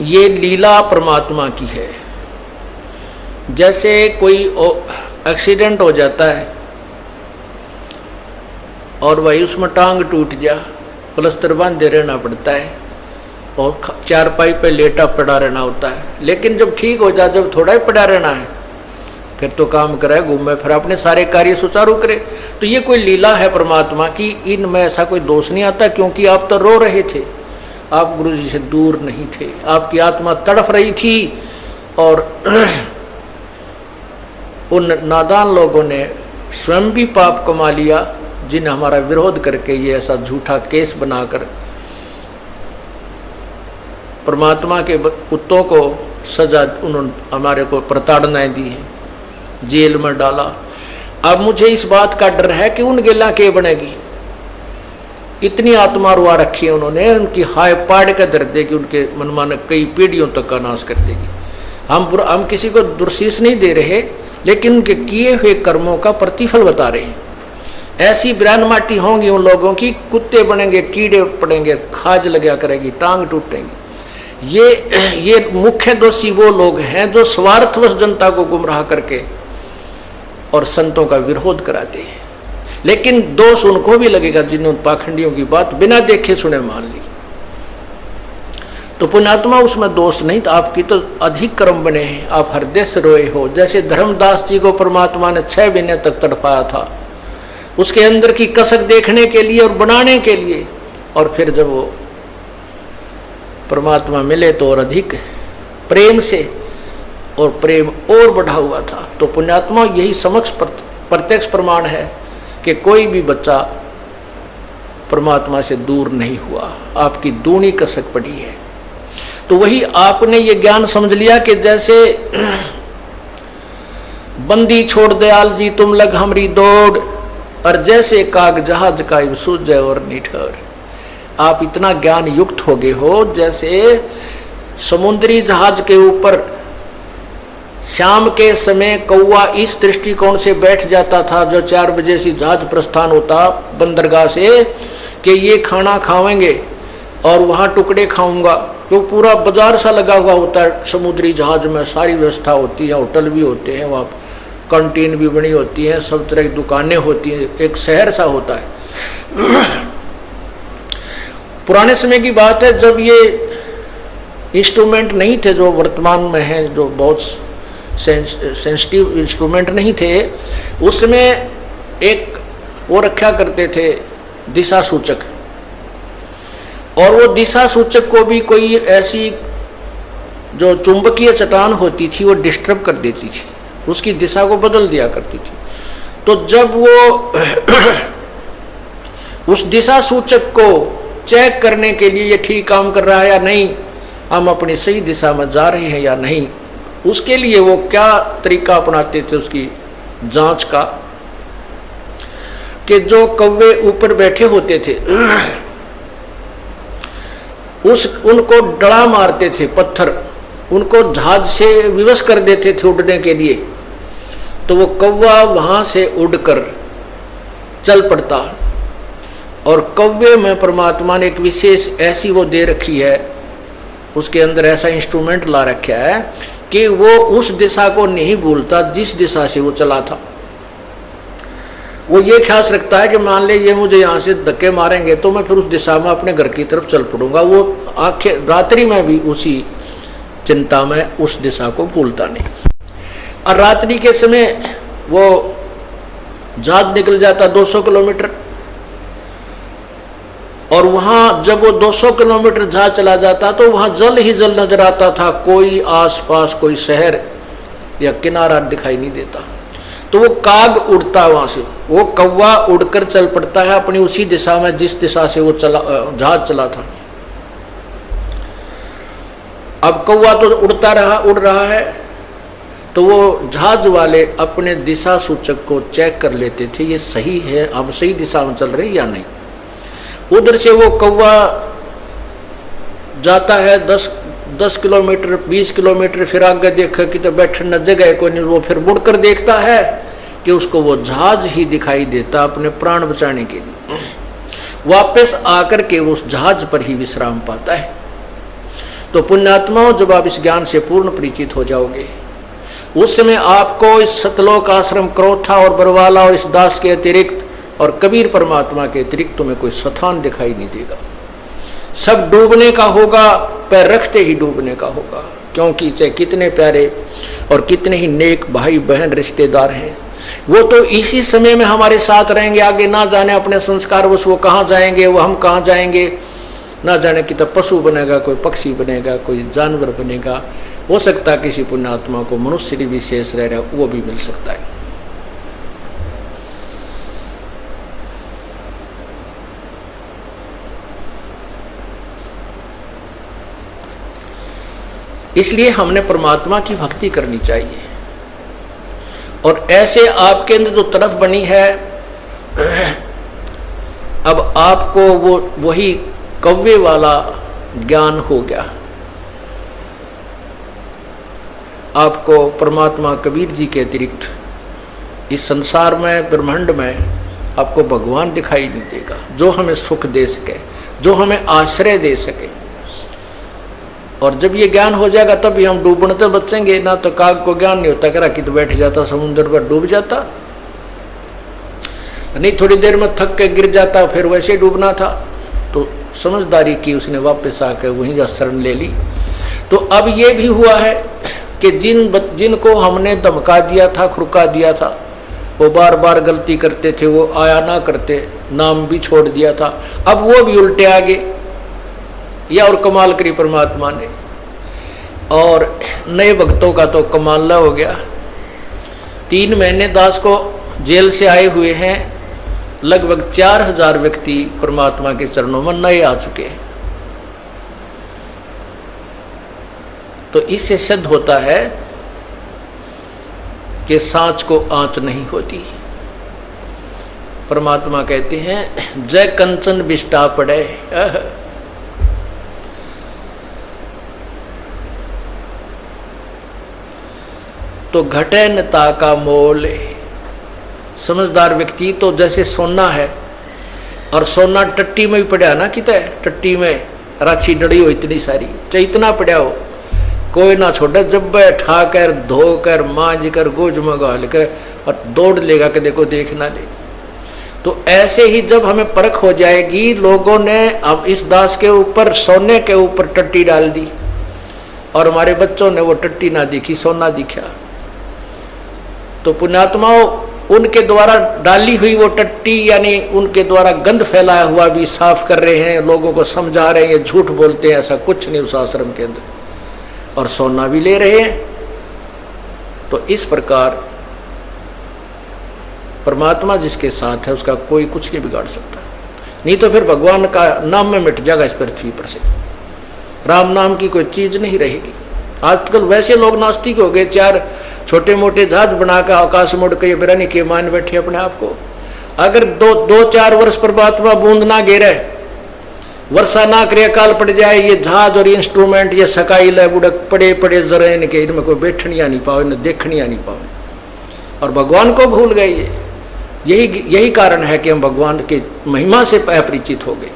ये लीला परमात्मा की है। जैसे कोई एक्सीडेंट हो जाता है और भाई उसमें टांग टूट जा, प्लास्टर बांधे रहना पड़ता है और चारपाई पे लेटा पड़ा रहना होता है। लेकिन जब ठीक हो जाए, जब थोड़ा ही पड़ा रहना है, फिर तो काम करे, घूमे, फिर अपने सारे कार्य सुचारू करे। तो ये कोई लीला है परमात्मा की, इनमें ऐसा कोई दोष नहीं आता। क्योंकि आप तो रो रहे थे, आप गुरु जी से दूर नहीं थे, आपकी आत्मा तड़फ रही थी और उन नादान लोगों ने स्वयं भी पाप कमा लिया, जिन्हें हमारा विरोध करके ये ऐसा झूठा केस बनाकर परमात्मा के कुत्तों को सजा उन्होंने हमारे को प्रताड़नाएं दी है, जेल में डाला। अब मुझे इस बात का डर है कि उन गेला के बनेगी। इतनी आत्मा रुआ रखी है उन्होंने, उनकी हाय पाड़ के दर देगी, उनके मनमान कई पीढ़ियों तक का नाश कर देगी। हम किसी को दुर्शीष नहीं दे रहे, लेकिन उनके किए हुए कर्मों का प्रतिफल बता रहे हैं। ऐसी बिरान माटी होंगी उन लोगों की, कुत्ते बनेंगे, कीड़े पड़ेंगे, खाज लगा करेगी, टांग टूटेंगी। ये मुख्य दोषी वो लोग हैं जो स्वार्थवश जनता को गुमराह करके और संतों का विरोध कराते हैं। लेकिन दोष उनको भी लगेगा जिन्होंने पाखंडियों की बात बिना देखे सुने मान ली। तो पुण्यात्मा उसमें दोष नहीं, तो आपकी तो अधिक कर्म बने हैं, आप हृदय से रोए हो। जैसे धर्मदास जी को परमात्मा ने 6 महीने तक तड़पाया था, उसके अंदर की कसक देखने के लिए और बनाने के लिए, और फिर जब वो परमात्मा मिले तो और अधिक प्रेम से, और प्रेम और बढ़ा हुआ था। तो पुण्यात्मा यही समक्ष प्रत्यक्ष प्रमाण है कि कोई भी बच्चा परमात्मा से दूर नहीं हुआ, आपकी दूनी कसक पड़ी है। तो वही आपने ये ज्ञान समझ लिया कि जैसे बंदी छोड़ दयाल जी तुम लग हमरी दौड़, और जैसे काग जहाज का सूझे और निठर। आप इतना ज्ञान युक्त हो गए हो, जैसे समुद्री जहाज के ऊपर शाम के समय कौवा इस दृष्टिकोण से बैठ जाता था, जो 4 बजे से जहाज प्रस्थान होता बंदरगाह से, कि ये खाना खाएंगे और वहाँ टुकड़े खाऊंगा। तो पूरा बाजार सा लगा हुआ होता है समुद्री जहाज में, सारी व्यवस्था होती है, होटल भी होते हैं, वहाँ कैंटीन भी बनी होती है, सब तरह की दुकानें होती हैं, एक शहर सा होता है। पुराने समय की बात है जब ये इंस्ट्रूमेंट नहीं थे जो वर्तमान में हैं, जो बहुत सेंसिटिव इंस्ट्रूमेंट नहीं थे, उसमें एक वो रखा करते थे दिशा सूचक, और वो दिशा सूचक को भी कोई ऐसी जो चुंबकीय चट्टान होती थी वो डिस्टर्ब कर देती थी, उसकी दिशा को बदल दिया करती थी। तो जब वो उस दिशा सूचक को चेक करने के लिए ये ठीक काम कर रहा है या नहीं, हम अपनी सही दिशा में जा रहे हैं या नहीं, उसके लिए वो क्या तरीका अपनाते थे उसकी जांच का, कि जो कौवे ऊपर बैठे होते थे उनको डड़ा मारते थे पत्थर, उनको जहाज से विवश कर देते थे उड़ने के लिए, तो वो कौवा वहां से उड़कर चल पड़ता। और कौवे में परमात्मा ने एक विशेष ऐसी वो दे रखी है, उसके अंदर ऐसा इंस्ट्रूमेंट ला रखा है कि वो उस दिशा को नहीं भूलता जिस दिशा से वो चला था। वो ये ख्याल रखता है कि मान ले ये मुझे यहाँ से धक्के मारेंगे तो मैं फिर उस दिशा में अपने घर की तरफ चल पड़ूंगा। वो आंखें रात्रि में भी उसी चिंता में उस दिशा को भूलता नहीं। और रात्रि के समय वो जहाज निकल जाता 200 किलोमीटर, और वहां जब वो 200 किलोमीटर जहाज चला जाता तो वहां जल ही जल नजर आता था, कोई आसपास कोई शहर या किनारा दिखाई नहीं देता। तो वो काग उड़ता वहां से, वो कौवा उड़कर चल पड़ता है अपनी उसी दिशा में जिस दिशा से वो जहाज चला था। अब कौवा तो उड़ता रहा, उड़ रहा है, तो वो जहाज वाले अपने दिशा सूचक को चेक कर लेते थे, ये सही है, हम सही दिशा में चल रहे या नहीं। उधर से वो कौवा जाता है 10 किलोमीटर 20 किलोमीटर, फिर आगे देखा कि तो बैठने जगह को नहीं, वो फिर मुड़कर देखता है कि उसको वो जहाज ही दिखाई देता अपने प्राण बचाने के लिए। वापस आकर के उस जहाज पर ही विश्राम पाता है। तो पुण्यात्माओं, जब आप इस ज्ञान से पूर्ण परिचित हो जाओगे, उस समय आपको इस सतलोक आश्रम, क्रोथा और बरवाला और इस दास के अतिरिक्त और कबीर परमात्मा के अतिरिक्त तुम्हें कोई स्थान दिखाई नहीं देगा। सब डूबने का होगा, पैर रखते ही डूबने का होगा, क्योंकि चाहे कितने प्यारे और कितने ही नेक भाई बहन रिश्तेदार हैं, वो तो इसी समय में हमारे साथ रहेंगे। आगे ना जाने अपने संस्कार वो कहाँ जाएंगे, वो हम कहाँ जाएंगे, ना जाने कि तब पशु बनेगा, कोई पक्षी बनेगा, कोई जानवर बनेगा। हो सकता है किसी पुण्यात्मा को मनुष्य विशेष रह रहा है, वो भी मिल सकता है। इसलिए हमने परमात्मा की भक्ति करनी चाहिए। और ऐसे आपके अंदर जो तरफ बनी है, अब आपको वो वही कव्वे वाला ज्ञान हो गया। आपको परमात्मा कबीर जी के अतिरिक्त इस संसार में, ब्रह्मांड में आपको भगवान दिखाई नहीं देगा, जो हमें सुख दे सके, जो हमें आश्रय दे सके। और जब ये ज्ञान हो जाएगा तब भी हम डूबने तो बचेंगे। ना तो काग को ज्ञान नहीं होता, करा कि तो बैठ जाता समुद्र पर, डूब जाता नहीं, थोड़ी देर में थक के गिर जाता, फिर वैसे डूबना था। तो समझदारी की उसने, वापस आकर वहीं जा शरण ले ली। तो अब ये भी हुआ है कि जिनको हमने धमका दिया था, खुरका दिया था, वो बार बार गलती करते थे, वो आया ना करते, नाम भी छोड़ दिया था, अब वो भी उल्टे आगे। या और कमाल करी परमात्मा ने। और नए भक्तों का तो कमाला हो गया। 3 महीने दास को जेल से आए हुए हैं, लगभग 4000 व्यक्ति परमात्मा के चरणों में नए आ चुके हैं। तो इससे सिद्ध होता है कि सांच को आंच नहीं होती। परमात्मा कहते हैं, जय कंचन बिष्टा पड़े। तो घटे नता का मोल। समझदार व्यक्ति तो जैसे सोना है, और सोना टट्टी में भी पड़ा ना, कितना टट्टी में राछी डड़ी हो इतनी सारी, चाहे इतना पड़ा हो, कोई ना छोड़े, जब बैठा कर धो कर मांझ कर गोज मंगा लेकर और दौड़ लेगा कि देखो देख ना ले। तो ऐसे ही जब हमें परख हो जाएगी, लोगों ने अब इस दास के ऊपर, सोने के ऊपर टट्टी डाल दी, और हमारे बच्चों ने वो टट्टी ना दिखी, सोना दिखा। तो पुण्यात्माओं, उनके द्वारा डाली हुई वो टट्टी, यानी उनके द्वारा गंध फैलाया हुआ भी साफ कर रहे हैं, लोगों को समझा रहे हैं, झूठ बोलते हैं, ऐसा कुछ नहीं उस आश्रम के अंदर, और सोना भी ले रहे हैं। तो इस प्रकार परमात्मा जिसके साथ है उसका कोई कुछ नहीं बिगाड़ सकता। नहीं तो फिर भगवान का नाम में मिट जाएगा इस पृथ्वी पर से, राम नाम की कोई चीज नहीं रहेगी। आजकल वैसे लोग नास्तिक हो गए, 4 छोटे मोटे जहाज बनाकर आकाश मुड़ के बिरानी के मान बैठे अपने आप को। अगर 2-4 वर्ष परमात्मा बूंद ना गिरे, वर्षा ना करे, काल पड़ जाए, ये जहाज और इंस्ट्रूमेंट, ये सकाई ले बुड़क पड़े जरा इनके, इनमें कोई बैठनिया नहीं पावे, न देखनिया नहीं पावे, और भगवान को भूल गए। यही कारण है कि हम भगवान की महिमा से अपरिचित हो गए।